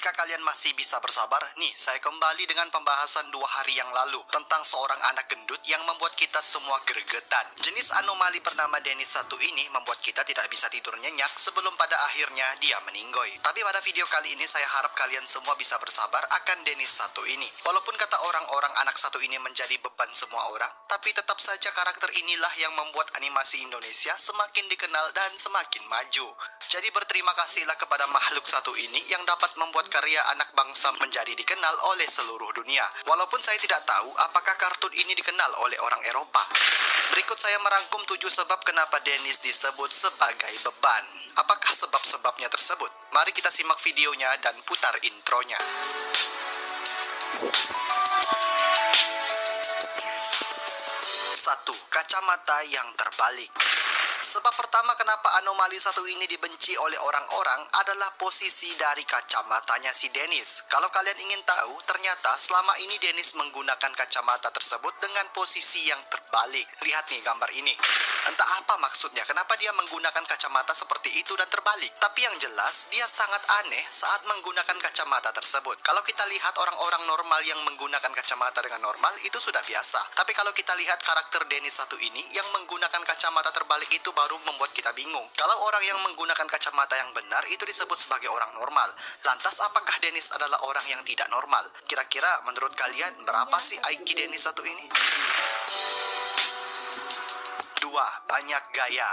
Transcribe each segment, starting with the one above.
Jika kalian masih bisa bersabar, nih saya kembali dengan pembahasan 2 hari yang lalu tentang seorang anak gendut yang membuat kita semua gregetan. Jenis anomali bernama Dennis 1 ini membuat kita tidak bisa tidur nyenyak sebelum pada akhirnya dia meninggoy. Tapi pada video kali ini saya harap kalian semua bisa bersabar akan Dennis 1 ini. Walaupun kata orang-orang anak satu ini menjadi beban semua orang, tapi tetap saja karakter inilah yang membuat animasi Indonesia semakin dikenal dan semakin maju. Jadi berterima kasihlah kepada makhluk satu ini yang dapat membuat karya anak bangsa menjadi dikenal oleh seluruh dunia. Walaupun saya tidak tahu apakah kartun ini dikenal oleh orang Eropa. Berikut saya merangkum 7 sebab kenapa Dennis disebut sebagai beban. Apakah sebab-sebabnya tersebut? Mari kita simak videonya dan putar intronya. 1. Kacamata yang terbalik. Sebab pertama kenapa anomali satu ini dibenci oleh orang-orang adalah posisi dari kacamatanya si Dennis. Kalau kalian ingin tahu, ternyata selama ini Dennis menggunakan kacamata tersebut dengan posisi yang terbalik. Lihat nih gambar ini. Entah apa maksudnya, kenapa dia menggunakan kacamata seperti itu dan terbalik. Tapi yang jelas, dia sangat aneh saat menggunakan kacamata tersebut. Kalau kita lihat orang-orang normal yang menggunakan kacamata dengan normal, itu sudah biasa. Tapi kalau kita lihat karakter Dennis satu ini yang menggunakan kacamata terbalik itu baru membuat kita bingung. Kalau orang yang menggunakan kacamata yang benar itu disebut sebagai orang normal. Lantas apakah Dennis adalah orang yang tidak normal? Kira-kira menurut kalian berapa sih IQ Dennis satu ini? 2. Banyak gaya.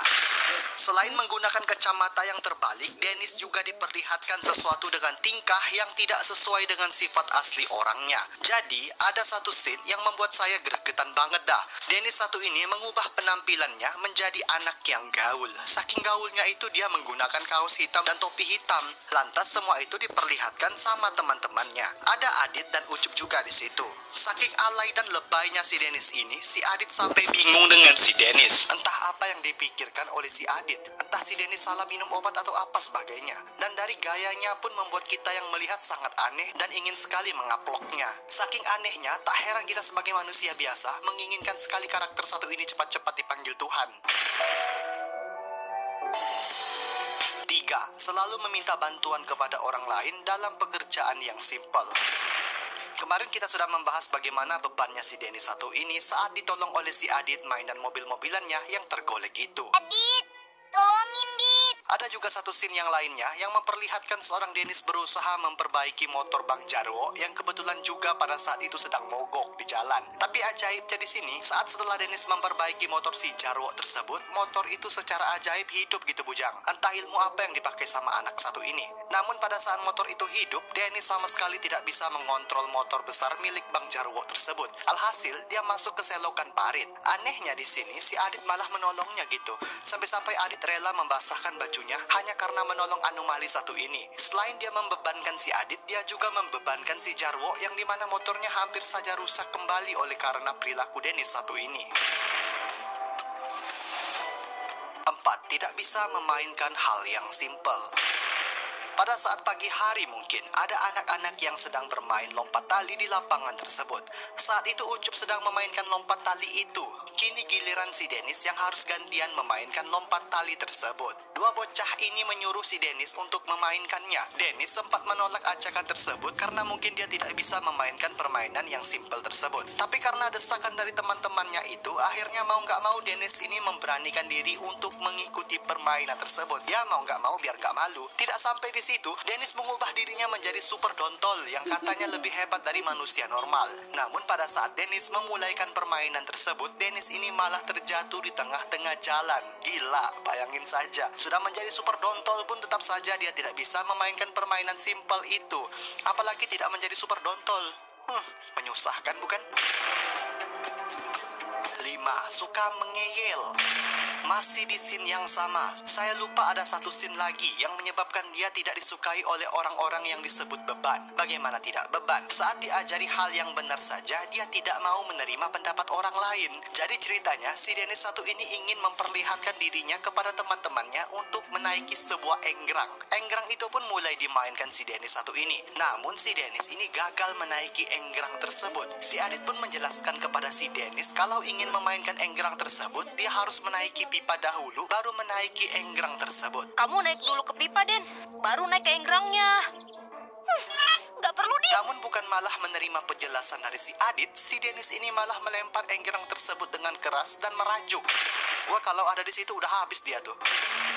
Selain menggunakan kacamata yang terbalik, Dennis juga diperlihatkan sesuatu dengan tingkah yang tidak sesuai dengan sifat asli orangnya. Jadi, ada satu scene yang membuat saya gregetan banget dah. Dennis satu ini mengubah penampilannya menjadi anak yang gaul. Saking gaulnya itu dia menggunakan kaos hitam dan topi hitam. Lantas semua itu diperlihatkan sama teman-temannya. Ada Adit dan Ucup juga di situ. Saking alay dan lebaynya si Dennis ini, si Adit sampai bingung dengan si Dennis. Entah apa yang dipikirkan oleh si Adit. Entah si Dennis salah minum obat atau apa sebagainya. Dan dari gayanya pun membuat kita yang melihat sangat aneh dan ingin sekali mengaploknya. Saking anehnya, tak heran kita sebagai manusia biasa menginginkan sekali karakter satu ini cepat-cepat dipanggil Tuhan. 3. Selalu meminta bantuan kepada orang lain dalam pekerjaan yang simpel. Kemarin kita sudah membahas bagaimana bebannya si Dennis satu ini saat ditolong oleh si Adit mainan mobil-mobilannya yang tergolek itu. Adit, tolongin Dit. Ada juga satu scene yang lainnya yang memperlihatkan seorang Dennis berusaha memperbaiki motor Bang Jarwo yang kebetulan juga pada saat itu sedang mogok di jalan. Tapi ajaibnya di sini, saat setelah Dennis memperbaiki motor si Jarwo tersebut, motor itu secara ajaib hidup gitu bujang. Entah ilmu apa yang dipakai sama anak satu ini. Namun pada saat motor itu hidup, Dennis sama sekali tidak bisa mengontrol motor besar milik Bang Jarwo tersebut. Alhasil, dia masuk ke selokan parit. Anehnya di sini, si Adit malah menolongnya gitu. Sampai-sampai Adit rela membasahkan bajunya hanya karena menolong anomali satu ini. Selain dia membebankan si Adit, dia juga membebankan si Jarwo yang dimana motornya hampir saja rusak kembali oleh karena perilaku Dennis satu ini. 4. Tidak bisa memainkan hal yang simpel. Pada saat pagi hari mungkin, ada anak-anak yang sedang bermain lompat tali di lapangan tersebut. Saat itu Ucup sedang memainkan lompat tali itu. Kini giliran si Dennis yang harus gantian memainkan lompat tali tersebut. Dua bocah ini menyuruh si Dennis untuk memainkannya. Dennis sempat menolak ajakan tersebut karena mungkin dia tidak bisa memainkan permainan yang simpel tersebut. Tapi karena desakan dari teman-temannya itu, akhirnya mau nggak mau Dennis ini memberanikan diri untuk mengikuti permainan tersebut. Ya mau nggak mau biar nggak malu. Tidak sampai di situ, Dennis mengubah dirinya menjadi super dontol yang katanya lebih hebat dari manusia normal. Namun pada saat Dennis memulaikan permainan tersebut, Dennis ini malah terjatuh di tengah-tengah jalan. Gila, bayangin saja. Sudah menjadi super dontol pun tetap saja dia tidak bisa memainkan permainan simpel itu. Apalagi tidak menjadi super dontol. Menyusahkan bukan? 5. Suka mengeyel. Masih di scene yang sama, saya lupa ada satu scene lagi yang menyebabkan dia tidak disukai oleh orang-orang yang disebut beban. Bagaimana tidak beban? Saat diajari hal yang benar saja, dia tidak mau menerima pendapat orang lain. Jadi ceritanya, si Dennis satu ini ingin memperlihatkan dirinya kepada teman-temannya untuk menaiki sebuah enggrang. Enggrang itu pun mulai dimainkan si Dennis satu ini. Namun si Dennis ini gagal menaiki enggrang tersebut. Si Adit pun menjelaskan kepada si Dennis kalau ingin memainkan enggrang tersebut, dia harus menaiki pipa dahulu, baru menaiki enggrang tersebut. Kamu naik dulu ke pipa, Den. Baru naik ke enggrangnya. Namun bukan malah menerima penjelasan dari si Adit, si Dennis ini malah melempar enggerang tersebut dengan keras dan merajuk. Wah, kalau ada di situ udah habis dia tuh.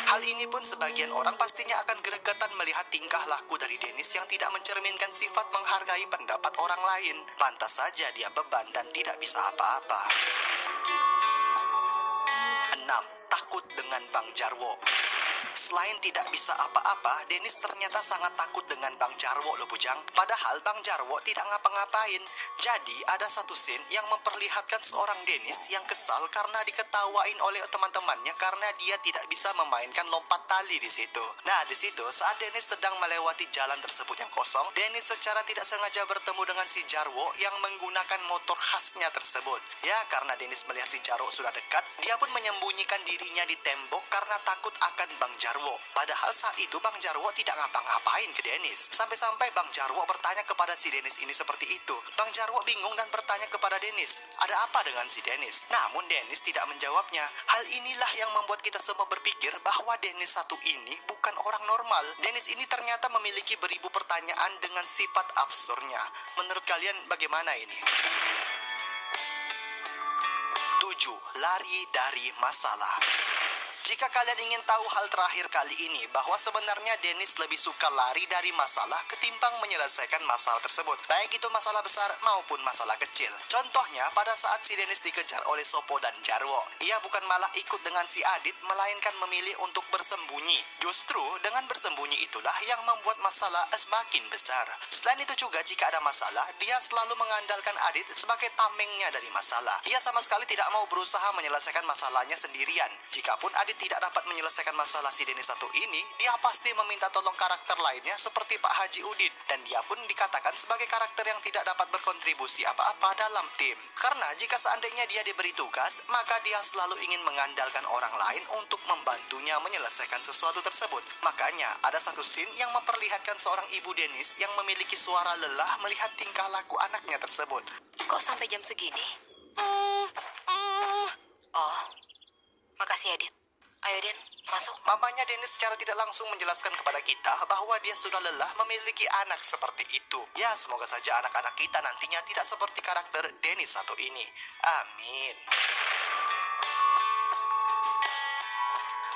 Hal ini pun sebagian orang pastinya akan geregatan melihat tingkah laku dari Dennis yang tidak mencerminkan sifat menghargai pendapat orang lain. Pantas saja dia beban dan tidak bisa apa-apa. 6. Takut dengan Bang Jarwo. Selain tidak bisa apa-apa, Dennis ternyata sangat takut dengan Bang Jarwo loh Bujang. Padahal Bang Jarwo tidak ngapa-ngapain. Jadi ada satu scene yang memperlihatkan seorang Dennis yang kesal karena diketawain oleh teman-temannya karena dia tidak bisa memainkan lompat tali di situ. Nah, di situ saat Dennis sedang melewati jalan tersebut yang kosong, Dennis secara tidak sengaja bertemu dengan si Jarwo yang menggunakan motor khasnya tersebut. Ya, karena Dennis melihat si Jarwo sudah dekat, dia pun menyembunyikan dirinya di tembok karena takut akan Bang Jarwo. Padahal saat itu Bang Jarwo tidak ngapa-ngapain ke Dennis. Sampai-sampai Bang Jarwo bertanya kepada si Dennis ini seperti itu. Bang Jarwo bingung dan bertanya kepada Dennis, ada apa dengan si Dennis? Namun Dennis tidak menjawabnya. Hal inilah yang membuat kita semua berpikir bahwa Dennis satu ini bukan orang normal. Dennis ini ternyata memiliki beribu pertanyaan dengan sifat absurdnya. Menurut kalian bagaimana ini? 7. Lari dari masalah. Jika kalian ingin tahu hal terakhir kali ini, bahwa sebenarnya Dennis lebih suka lari dari masalah ketimbang menyelesaikan masalah tersebut, baik itu masalah besar maupun masalah kecil. Contohnya, pada saat si Dennis dikejar oleh Sopo dan Jarwo, ia bukan malah ikut dengan si Adit, melainkan memilih untuk bersembunyi. Justru dengan bersembunyi itulah yang membuat masalah semakin besar. Selain itu juga, jika ada masalah, dia selalu mengandalkan Adit sebagai tamengnya dari masalah. Ia sama sekali tidak mau berusaha menyelesaikan masalahnya sendirian. Jikapun Adit tidak dapat menyelesaikan masalah si Dennis satu ini, dia pasti meminta tolong karakter lainnya seperti Pak Haji Udin, dan dia pun dikatakan sebagai karakter yang tidak dapat berkontribusi apa-apa dalam tim. Karena jika seandainya dia diberi tugas, maka dia selalu ingin mengandalkan orang lain untuk membantunya menyelesaikan sesuatu tersebut. Makanya ada satu scene yang memperlihatkan seorang ibu Dennis yang memiliki suara lelah melihat tingkah laku anaknya tersebut. Kok sampai jam segini? Oh, makasih Adit. Ayo Den, masuk. Mamanya Dennis secara tidak langsung menjelaskan kepada kita bahwa dia sudah lelah memiliki anak seperti itu. Ya, semoga saja anak-anak kita nantinya tidak seperti karakter Dennis satu ini. Amin.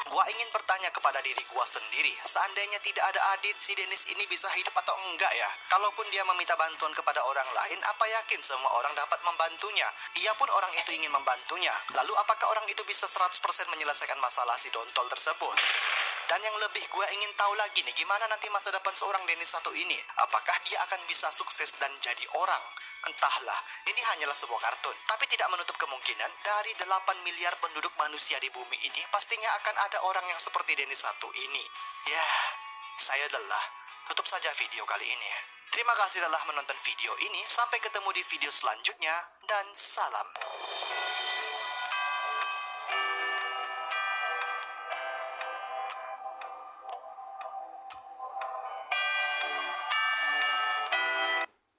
Gua ingin bertanya kepada diri gua sendiri, seandainya tidak ada Adit, si Dennis ini bisa hidup atau enggak ya? Kalaupun dia meminta bantuan kepada orang lain, apa yakin semua orang dapat membantunya? Ia pun orang itu ingin membantunya. Lalu apakah orang itu bisa 100% menyelesaikan masalah si Dontol tersebut? Dan yang lebih gue ingin tahu lagi nih, gimana nanti masa depan seorang Dennis satu ini? Apakah dia akan bisa sukses dan jadi orang? Entahlah, ini hanyalah sebuah kartun. Tapi tidak menutup kemungkinan dari 8 miliar penduduk manusia di bumi ini, pastinya akan ada orang yang seperti Dennis satu ini. Ya, saya lelah. Tutup saja video kali ini. Terima kasih telah menonton video ini. Sampai ketemu di video selanjutnya. Dan salam.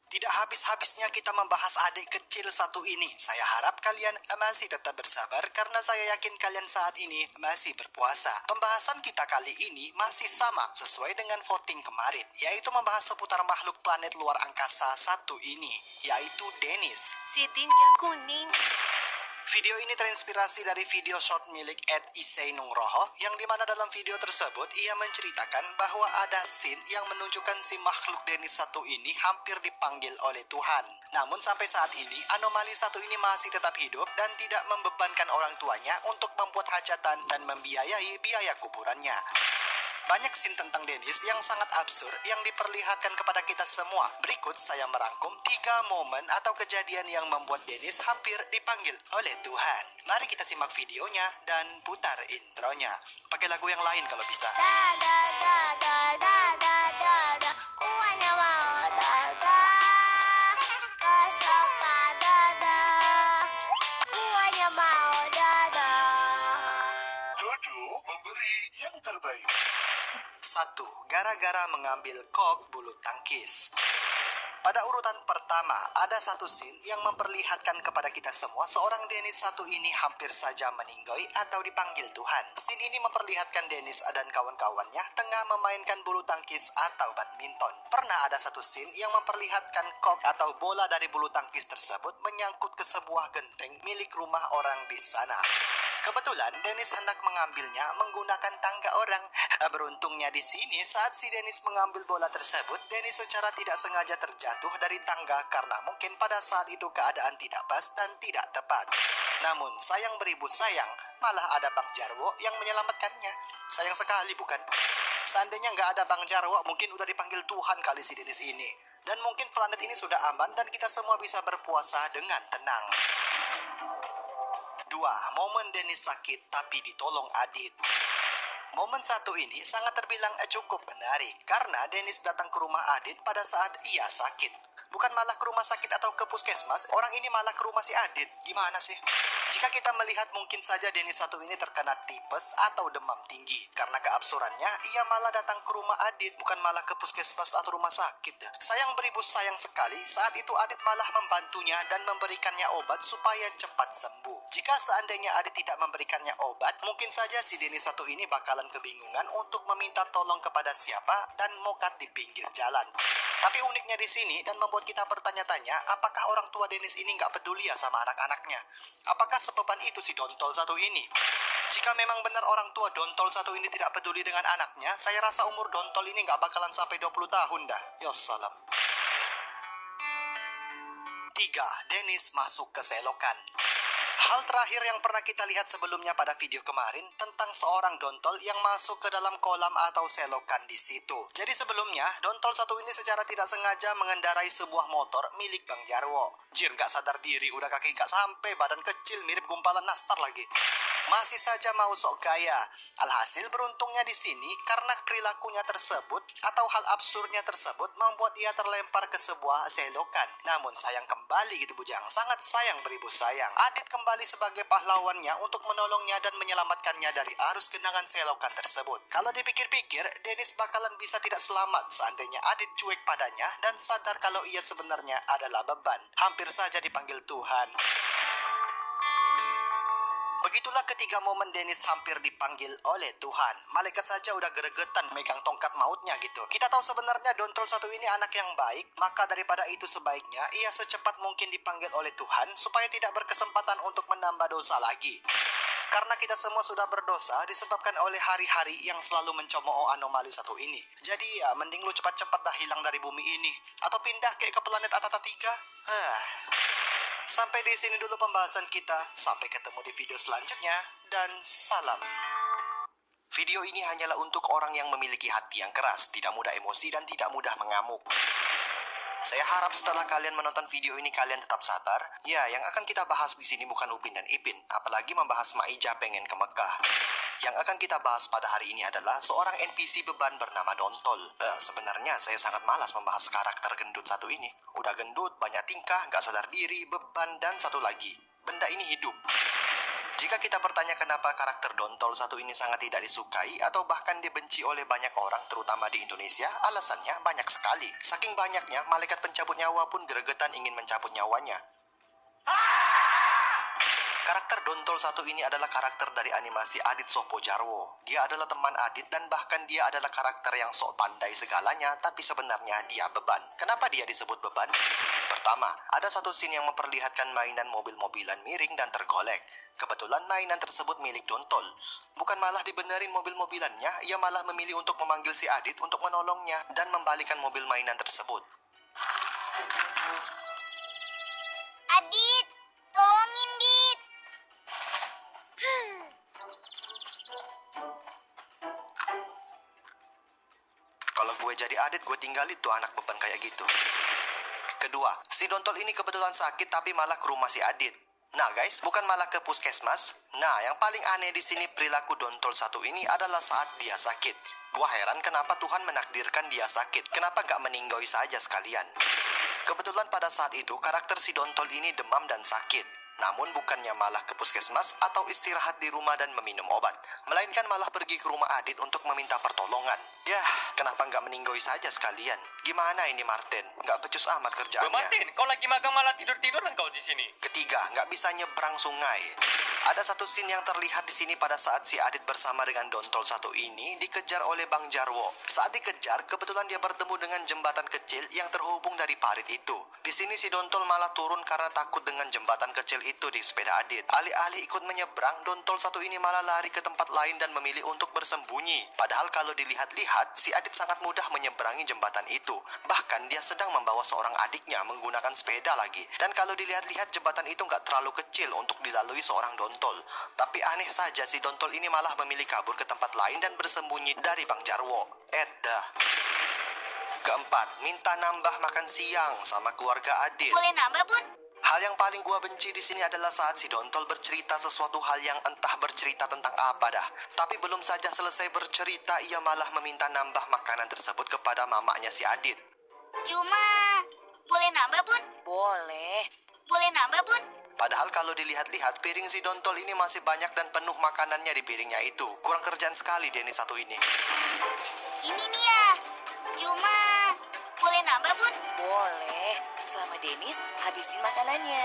Tidak habis-habisnya kita membahas adik kecil satu ini. Saya harap kalian masih tetap bersabar karena saya yakin kalian saat ini masih berpuasa. Pembahasan kita kali ini masih sama sesuai dengan voting kemarin, yaitu membahas seputar makhluk planet luar angkasa satu ini, yaitu Dennis. Si tinja kuning. Video ini terinspirasi dari video short milik @iseinungroho, yang dimana dalam video tersebut ia menceritakan bahwa ada scene yang menunjukkan si makhluk Dennis satu ini hampir dipanggil oleh Tuhan. Namun sampai saat ini anomali satu ini masih tetap hidup dan tidak membebankan orang tuanya untuk membuat hajatan dan membiayai biaya kuburannya. Banyak scene tentang Dennis yang sangat absurd yang diperlihatkan kepada kita semua. Berikut saya merangkum 3 momen atau kejadian yang membuat Dennis hampir dipanggil oleh Tuhan. Mari kita simak videonya dan putar intronya. Pakai lagu yang lain kalau bisa. Dodo memberi yang terbaik. 1. Gara-gara mengambil kok bulu tangkis. Pada urutan pertama, ada satu scene yang memperlihatkan kepada kita semua seorang Dennis satu ini hampir saja meninggoy atau dipanggil Tuhan. Scene ini memperlihatkan Dennis dan kawan-kawannya tengah memainkan bulu tangkis atau badminton. Pernah ada satu scene yang memperlihatkan kok atau bola dari bulu tangkis tersebut menyangkut ke sebuah genteng milik rumah orang di sana. Kebetulan Dennis hendak mengambilnya menggunakan tangga orang. Beruntungnya di sini saat si Dennis mengambil bola tersebut, Dennis secara tidak sengaja terjatuh dari tangga karena mungkin pada saat itu keadaan tidak pas dan tidak tepat. Namun sayang beribu sayang, malah ada Bang Jarwo yang menyelamatkannya. Sayang sekali bukan? Seandainya nggak ada Bang Jarwo, mungkin udah dipanggil Tuhan kali si Dennis ini. Dan mungkin planet ini sudah aman dan kita semua bisa berpuasa dengan tenang. 2. Momen Dennis sakit tapi ditolong Adit. Momen satu ini sangat terbilang cukup menarik karena Dennis datang ke rumah Adit pada saat ia sakit. Bukan malah ke rumah sakit atau ke puskesmas, orang ini malah ke rumah si Adit. Gimana sih? Jika kita melihat mungkin saja Dennis satu ini terkena tipes atau demam tinggi. Karena keabsurdannya, ia malah datang ke rumah Adit, bukan malah ke puskesmas atau rumah sakit. Sayang beribu sayang sekali, saat itu Adit malah membantunya dan memberikannya obat supaya cepat sembuh. Jika seandainya Adit tidak memberikannya obat, mungkin saja si Dennis satu ini bakalan kebingungan untuk meminta tolong kepada siapa dan mokat di pinggir jalan. Tapi uniknya di sini dan membuat kita bertanya-tanya, apakah orang tua Dennis ini nggak peduli ya sama anak-anaknya? Apakah sebeban itu si Dontol satu ini? Jika memang benar orang tua Dontol satu ini tidak peduli dengan anaknya, saya rasa umur Dontol ini nggak bakalan sampai 20 tahun dah. Yossalam. 3. Dennis masuk ke selokan. Hal terakhir yang pernah kita lihat sebelumnya pada video kemarin tentang seorang Dontol yang masuk ke dalam kolam atau selokan di situ. Jadi sebelumnya, Dontol satu ini secara tidak sengaja mengendarai sebuah motor milik Bang Jarwo. Jir, gak sadar diri, udah kaki gak sampai, badan kecil mirip gumpalan nastar lagi. Masih saja mau sok gaya. Alhasil beruntungnya di sini karena perilakunya tersebut atau hal absurdnya tersebut membuat ia terlempar ke sebuah selokan. Namun sayang kembali gitu bujang, sangat sayang beribu sayang. Adit kembali sebagai pahlawannya untuk menolongnya dan menyelamatkannya dari arus genangan selokan tersebut. Kalau dipikir-pikir, Dennis bakalan bisa tidak selamat seandainya Adit cuek padanya dan sadar kalau ia sebenarnya adalah beban. Hampir saja dipanggil Tuhan. Begitulah ketiga momen Dennis hampir dipanggil oleh Tuhan. Malaikat saja udah gregetan megang tongkat mautnya gitu. Kita tahu sebenarnya Dontol satu ini anak yang baik, maka daripada itu sebaiknya ia secepat mungkin dipanggil oleh Tuhan supaya tidak berkesempatan untuk menambah dosa lagi. Karena kita semua sudah berdosa disebabkan oleh hari-hari yang selalu mencemooh anomali satu ini. Jadi ya mending lu cepat-cepat dah hilang dari bumi ini atau pindah ke planet Atata 3. Sampai di sini dulu pembahasan kita. Sampai ketemu di video selanjutnya dan salam. Video ini hanyalah untuk orang yang memiliki hati yang keras, tidak mudah emosi dan tidak mudah mengamuk. Saya harap setelah kalian menonton video ini kalian tetap sabar. Ya, yang akan kita bahas di sini bukan Upin dan Ipin, apalagi membahas Maija pengen ke Mekah. Yang akan kita bahas pada hari ini adalah seorang NPC beban bernama Dontol. Sebenarnya saya sangat malas membahas karakter gendut satu ini. Udah gendut, banyak tingkah, gak sadar diri, beban, dan satu lagi, benda ini hidup. Jika kita bertanya kenapa karakter Dontol satu ini sangat tidak disukai atau bahkan dibenci oleh banyak orang terutama di Indonesia, alasannya banyak sekali. Saking banyaknya, malaikat pencabut nyawa pun gregetan ingin mencabut nyawanya. Karakter Dontol satu ini adalah karakter dari animasi Adit Sopo Jarwo. Dia adalah teman Adit dan bahkan dia adalah karakter yang sok pandai segalanya, tapi sebenarnya dia beban. Kenapa dia disebut beban? Pertama, ada satu scene yang memperlihatkan mainan mobil-mobilan miring dan tergolek. Kebetulan mainan tersebut milik Dontol. Bukan malah dibenerin mobil-mobilannya, ia malah memilih untuk memanggil si Adit untuk menolongnya dan membalikan mobil mainan tersebut. Adit, tolongin, Dit. Kalau gue jadi Adit, gue tinggalin tuh anak beban kayak gitu. Kedua, si Dontol ini kebetulan sakit tapi malah ke rumah si Adit. Nah guys, bukan malah ke puskesmas. Nah, yang paling aneh di sini perilaku Dontol satu ini adalah saat dia sakit. Gua heran kenapa Tuhan menakdirkan dia sakit. Kenapa gak meninggoy saja sekalian? Kebetulan pada saat itu karakter si Dontol ini demam dan sakit. Namun bukannya malah ke puskesmas atau istirahat di rumah dan meminum obat, melainkan malah pergi ke rumah Adit untuk meminta pertolongan. Yah, kenapa nggak meninggoy saja sekalian? Gimana ini Martin? Nggak becus amat kerjaannya. Martin, kau lagi magang malah tidur-tiduran kau di sini. Ketiga, nggak bisa nyebrang sungai. Ada satu scene yang terlihat di sini pada saat si Adit bersama dengan Dontol satu ini dikejar oleh Bang Jarwo. Saat dikejar, kebetulan dia bertemu dengan jembatan kecil yang terhubung dari parit itu. Di sini si Dontol malah turun karena takut dengan jembatan kecil itu di sepeda Adit. Alih-alih ikut menyeberang, Dontol satu ini malah lari ke tempat lain dan memilih untuk bersembunyi. Padahal kalau dilihat-lihat, si Adit sangat mudah menyeberangi jembatan itu. Bahkan dia sedang membawa seorang adiknya menggunakan sepeda lagi. Dan kalau dilihat-lihat, jembatan itu nggak terlalu kecil untuk dilalui seorang Dontol. Tapi aneh saja si Dontol ini malah memilih kabur ke tempat lain dan bersembunyi dari Bang Jarwo. Dah. Keempat, minta nambah makan siang sama keluarga Adit. Boleh nambah, Bun? Hal yang paling gua benci di sini adalah saat si Dontol bercerita sesuatu hal yang entah bercerita tentang apa dah. Tapi belum saja selesai bercerita, ia malah meminta nambah makanan tersebut kepada mamanya si Adit. Cuma, boleh nambah, Bun? Boleh. Boleh nambah, Bun? Padahal kalau dilihat-lihat, piring si Dontol ini masih banyak dan penuh makanannya di piringnya itu. Kurang kerjaan sekali Denny satu ini. Ini nih ya. Cuma, boleh nambah, Bun? Boleh. Selama Dennis habisin makanannya.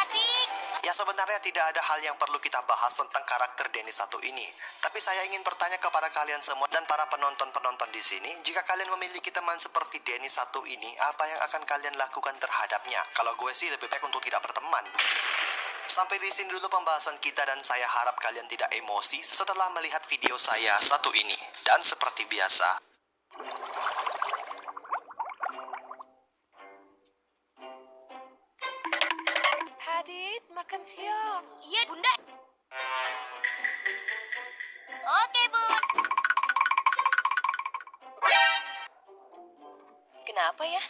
Asik. Ya sebenarnya tidak ada hal yang perlu kita bahas tentang karakter Denny satu ini. Tapi saya ingin bertanya kepada kalian semua dan para penonton-penonton di sini, jika kalian memiliki teman seperti Denny satu ini, apa yang akan kalian lakukan terhadapnya? Kalau gue sih lebih baik untuk tidak berteman. Sampai di sini dulu pembahasan kita dan saya harap kalian tidak emosi setelah melihat video saya satu ini. Dan seperti biasa, Adit, makan siang. Iya, Bunda. Oke, Bun. Kenapa ya,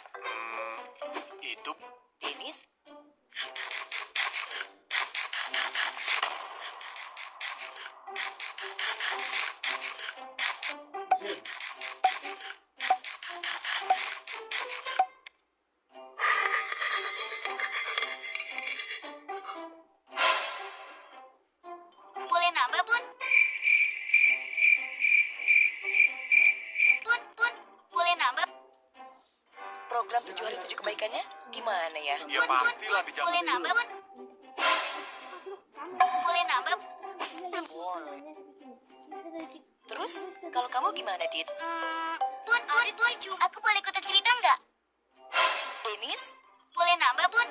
itu Dennis? Boleh nambah, Bun? Bun, boleh nambah? Program 7 hari 7 kebaikannya gimana ya? Ya pastilah Boleh dijamin. nambah, Bun? Boleh nambah? Boleh. Terus, kalau kamu gimana, Dit? Bun, aku boleh ikutan cerita nggak? Dennis? Boleh nambah, Bun?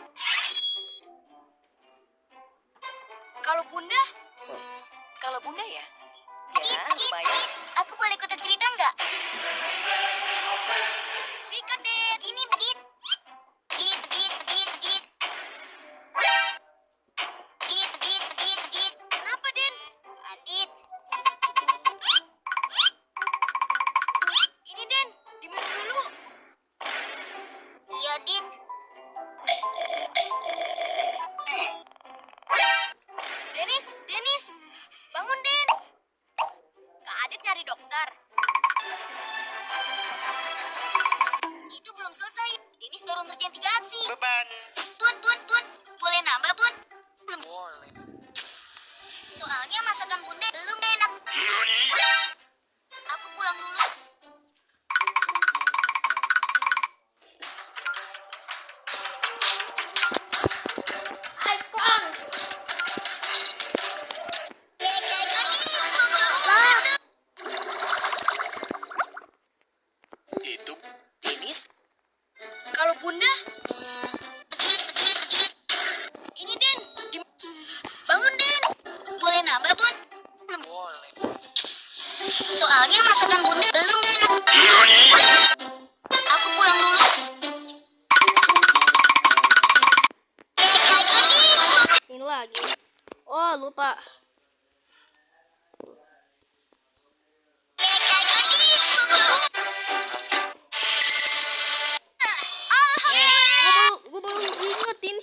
Kalau Bunda? Kalau Bunda ya? Ya, lumayan. Aku boleh ikutan cerita nggak? Sikat, Dit. Ini, Dit. Dit. Kenapa, Den? Adit. Ini, Den. Diminum dulu. Iya, Dit. Dennis. Bangun, Den. Kak Adit nyari dokter. Itu belum selesai. Dennis baru ngerjain 3 aksi. Beban. Bun. Boleh nambah, Bun? Boleh. Soalnya masakan Bunda belum enak. Aku pulang dulu. itu Dennis? Kalau Bunda? Ini, Den. Bangun, Den. Boleh nambah, Bun? Boleh. Soalnya masakan Bunda belum enak. Aku pulang dulu. Ini lagi. Oh, lupa. Gue baru ingetin.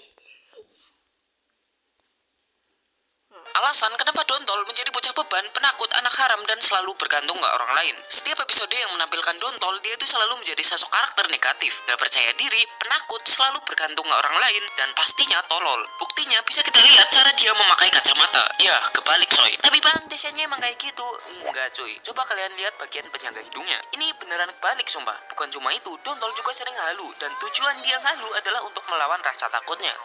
Alasan kenapa Dontol Dontol menjadi bocah beban, penakut, anak haram, dan selalu bergantung ke orang lain. Setiap episode yang menampilkan Dontol, dia itu selalu menjadi sosok karakter negatif, gak percaya diri, penakut, selalu bergantung ke orang lain, dan pastinya tolol. Buktinya bisa kita lihat cara dia memakai kacamata. Ya, kebalik coy. Tapi bang, desainnya emang kayak gitu. Enggak cuy, coba kalian lihat bagian penyangga hidungnya. Ini beneran kebalik sumpah. Bukan cuma itu, Dontol juga sering halu, dan tujuan dia halu adalah untuk melawan rasa takutnya.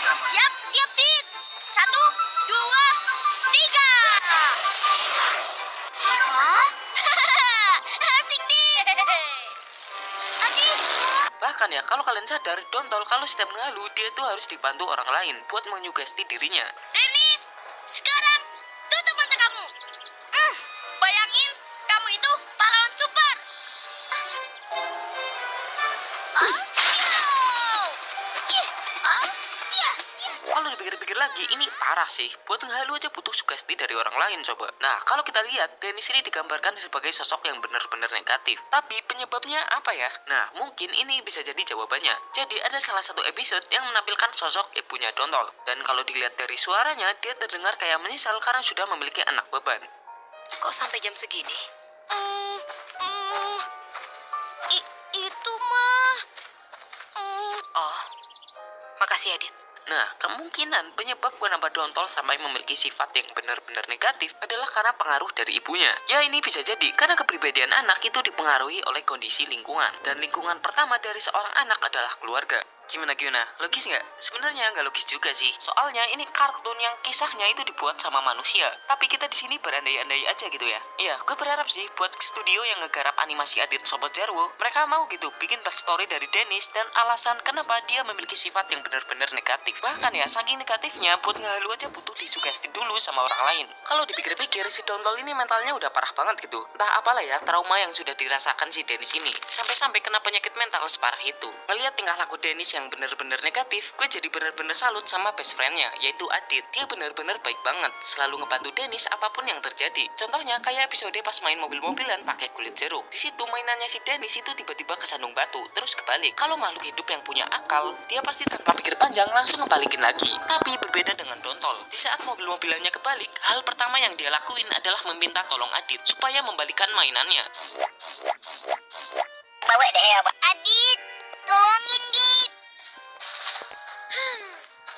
Siap, siap, Dit. 1, 2, 3. Hah? Asik, Dit. Adit. Bahkan ya, kalau kalian sadar, Dontol kalau setiap ngehalu, dia tuh harus dibantu orang lain buat menyugesti dirinya. Dennis, sekarang tutup mata kamu. Bayangin, kamu itu pahlawan super. Kalau dipikir-pikir lagi, ini parah sih. Buat ngehalu aja butuh sugesti dari orang lain coba. Nah, kalau kita lihat, Dennis ini digambarkan sebagai sosok yang benar-benar negatif. Tapi penyebabnya apa ya? Nah, mungkin ini bisa jadi jawabannya. Jadi ada salah satu episode yang menampilkan sosok ibunya Dontol. Dan kalau dilihat dari suaranya, dia terdengar kayak menyesal karena sudah memiliki anak beban. Kok sampai jam segini? Itu mah. Oh, makasih Adit. Nah, kemungkinan penyebab kenapa Dontol sampai memiliki sifat yang benar-benar negatif adalah karena pengaruh dari ibunya. Ya, ini bisa jadi karena kepribadian anak itu dipengaruhi oleh kondisi lingkungan. Dan lingkungan pertama dari seorang anak adalah keluarga. Gimana? Logis nggak? Sebenarnya nggak logis juga sih. Soalnya ini kartun yang kisahnya itu dibuat sama manusia. Tapi kita di sini berandai-andai aja gitu ya. Iya, gue berharap sih buat studio yang ngegarap animasi Adit Sobat Jarwo, mereka mau gitu bikin backstory dari Dennis dan alasan kenapa dia memiliki sifat yang benar-benar negatif. Bahkan ya, saking negatifnya buat ngehalu aja butuh disugesti dulu sama orang lain. Kalau dipikir-pikir, si Dontol ini mentalnya udah parah banget gitu. Entah apalah ya, trauma yang sudah dirasakan si Dennis ini. Sampai-sampai kena penyakit mental separah itu. Melihat tingkah laku Dennis yang bener-bener negatif, gue jadi bener-bener salut sama best friendnya, yaitu Adit. Dia bener-bener baik banget, selalu ngebantu Dennis apapun yang terjadi. Contohnya kayak episode pas main mobil-mobilan pakai kulit jeruk. Di situ mainannya si Dennis itu tiba-tiba kesandung batu, terus kebalik. Kalau makhluk hidup yang punya akal, dia pasti tanpa pikir panjang langsung ngebalikin lagi. Tapi berbeda dengan Dontol. Di saat mobil-mobilannya kebalik, hal pertama yang dia lakuin adalah meminta tolong Adit supaya membalikan mainannya. Bawa deh, Adit. Tolongin, Dit.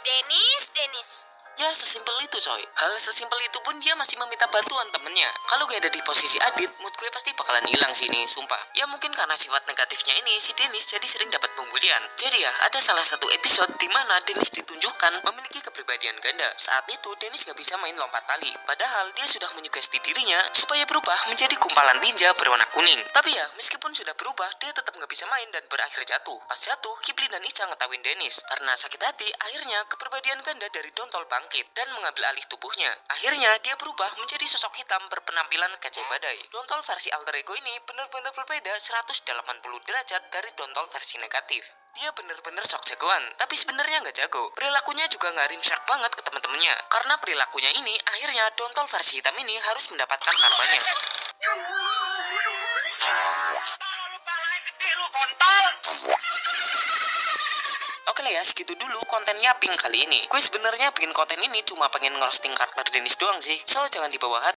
Dennis. Ya, sesimpel itu coy. Hal sesimpel itu pun dia masih meminta bantuan temennya. Kalau gue ada di posisi Adit, mood gue pasti bakalan hilang sini, sumpah. Ya mungkin karena sifat negatifnya ini, si Dennis jadi sering dapat pembulian. Jadi ya, ada salah satu episode di mana Dennis ditunjukkan memiliki kepribadian ganda. Saat itu, Dennis gak bisa main lompat tali. Padahal dia sudah menyugesti dirinya supaya berubah menjadi gumpalan tinja berwarna kuning. Tapi ya, meskipun sudah berubah, dia tetap gak bisa main dan berakhir jatuh. Pas jatuh, Kipli dan Ica ngetawain Dennis. Karena sakit hati, akhirnya kepribadian ganda dari Dontol bangkit dan mengambil alih tubuhnya. Akhirnya dia berubah menjadi sosok hitam berpenampilan kacai badai. Dontol versi alter ego ini benar-benar berbeda 180 derajat dari Dontol versi negatif. Dia benar-benar sok jagoan, tapi sebenarnya nggak jago. Perilakunya juga nggak rimsak banget ke teman-temannya. Karena perilakunya ini, akhirnya Dontol versi hitam ini harus mendapatkan karmanya. Oke lah ya, segitu dulu kontennya Pink kali ini. Gue sebenarnya bikin konten ini cuma pengen ngerosting karakter Dennis doang sih. So, jangan dibawa hati.